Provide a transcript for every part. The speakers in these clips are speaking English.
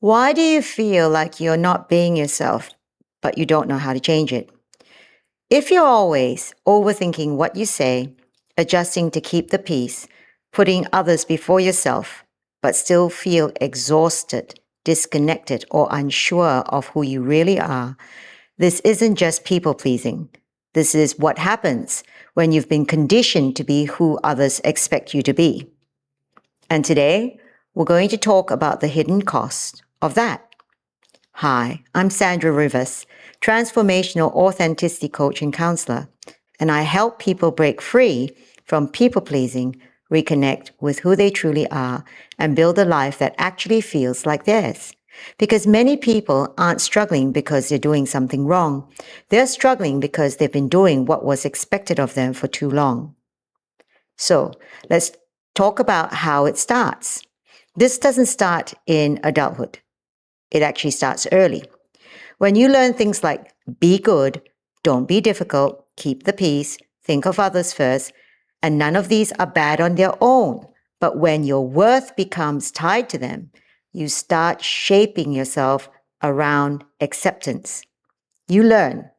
Why do you feel like you're not being yourself, but you don't know how to change it? If you're always overthinking what you say, adjusting to keep the peace, putting others before yourself, but still feel exhausted, disconnected, or unsure of who you really are, this isn't just people pleasing. This is what happens when you've been conditioned to be who others expect you to be. And today, we're going to talk about the hidden cost of that. Hi, I'm Sandra Rives, transformational authenticity coach and counselor, and I help people break free from people pleasing, reconnect with who they truly are, and build a life that actually feels like theirs. Because many people aren't struggling because they're doing something wrong. They're struggling because they've been doing what was expected of them for too long. So let's talk about how it starts. This doesn't start in adulthood. It actually starts early. When you learn things like be good, don't be difficult, keep the peace, think of others first, and none of these are bad on their own. But when your worth becomes tied to them, you start shaping yourself around acceptance. You learn,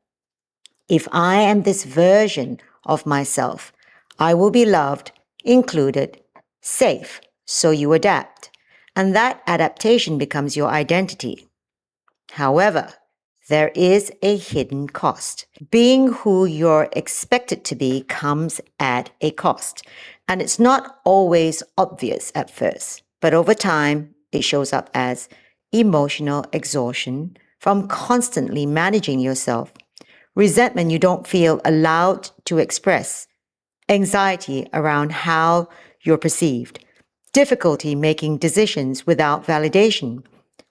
if I am this version of myself, I will be loved, included, safe. So you adapt. And that adaptation becomes your identity. However, there is a hidden cost. Being who you're expected to be comes at a cost. And it's not always obvious at first, but over time, it shows up as emotional exhaustion from constantly managing yourself, resentment you don't feel allowed to express, anxiety around how you're perceived, difficulty making decisions without validation,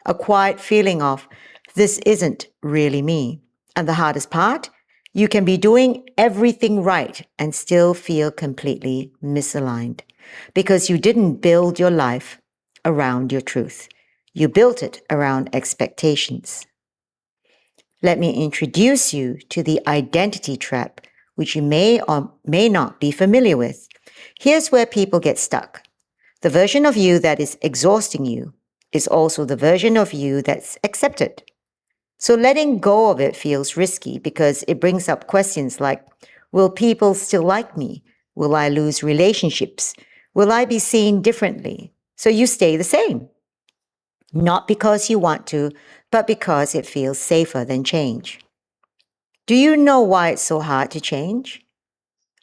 a quiet feeling of, this isn't really me. And the hardest part, you can be doing everything right and still feel completely misaligned because you didn't build your life around your truth. You built it around expectations. Let me introduce you to the identity trap, which you may or may not be familiar with. Here's where people get stuck. The version of you that is exhausting you is also the version of you that's accepted. So letting go of it feels risky because it brings up questions like, will people still like me? Will I lose relationships? Will I be seen differently? So you stay the same. Not because you want to, but because it feels safer than change. Do you know why it's so hard to change?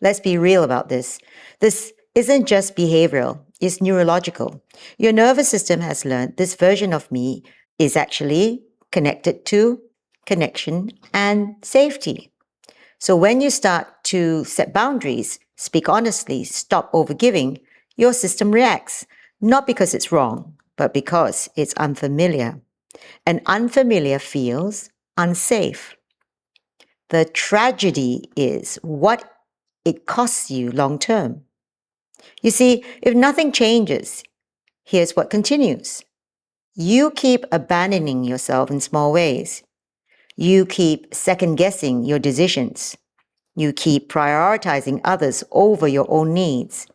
Let's be real about this. This isn't just behavioral, it's neurological. Your nervous system has learned this version of me is actually connected to connection and safety. So when you start to set boundaries, speak honestly, stop overgiving, your system reacts, not because it's wrong, but because it's unfamiliar. And unfamiliar feels unsafe. The tragedy is what it costs you long term. You see, if nothing changes, here's what continues. You keep abandoning yourself in small ways. You keep second guessing your decisions. You keep prioritizing others over your own needs.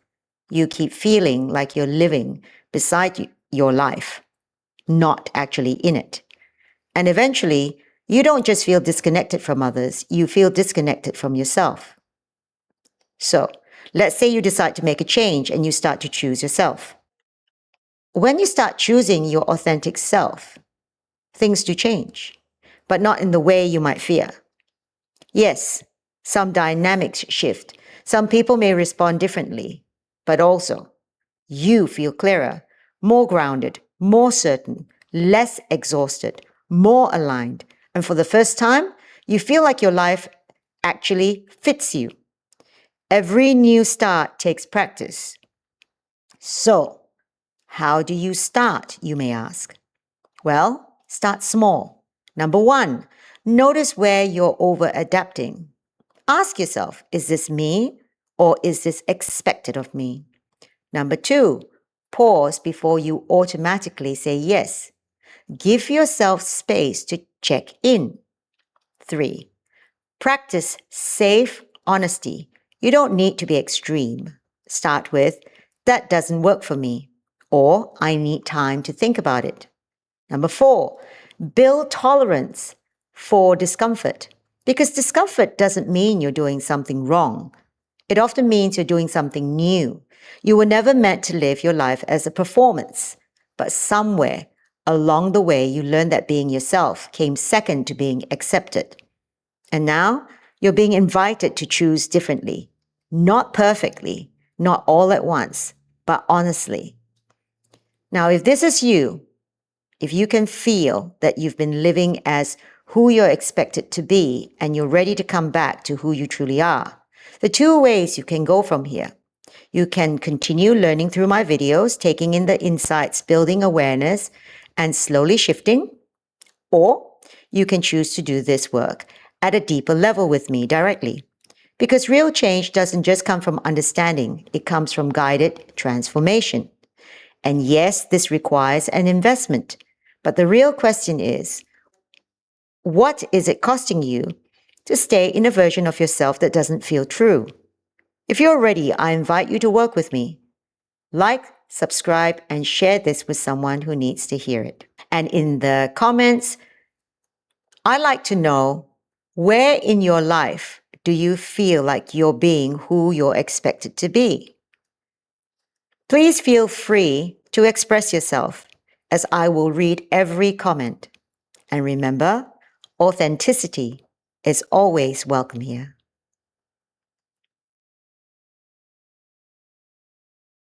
You keep feeling like you're living beside your life, not actually in it. And eventually, you don't just feel disconnected from others, you feel disconnected from yourself. So, let's say you decide to make a change and you start to choose yourself. When you start choosing your authentic self, things do change, but not in the way you might fear. Yes, some dynamics shift. Some people may respond differently, but also you feel clearer, more grounded, more certain, less exhausted, more aligned. And for the first time, you feel like your life actually fits you. Every new start takes practice. So, how do you start, you may ask? Well, start small. Number one, notice where you're over adapting. Ask yourself, is this me or is this expected of me? Number two, pause before you automatically say yes. Give yourself space to check in. Three, practice safe honesty. You don't need to be extreme. Start with, that doesn't work for me, or I need time to think about it. Number 4, build tolerance for discomfort. Because discomfort doesn't mean you're doing something wrong. It often means you're doing something new. You were never meant to live your life as a performance, but somewhere along the way, you learned that being yourself came second to being accepted. And now you're being invited to choose differently, not perfectly, not all at once, but honestly. Now, if this is you, if you can feel that you've been living as who you're expected to be and you're ready to come back to who you truly are, the two ways you can go from here. You can continue learning through my videos, taking in the insights, building awareness, and slowly shifting. Or you can choose to do this work at a deeper level with me directly. Because real change doesn't just come from understanding, it comes from guided transformation. And yes, this requires an investment. But the real question is, what is it costing you to stay in a version of yourself that doesn't feel true? If you're ready, I invite you to work with me. Like, subscribe, and share this with someone who needs to hear it. And in the comments, I'd like to know, where in your life do you feel like you're being who you're expected to be? Please feel free to express yourself, as I will read every comment. And remember, authenticity is always welcome here.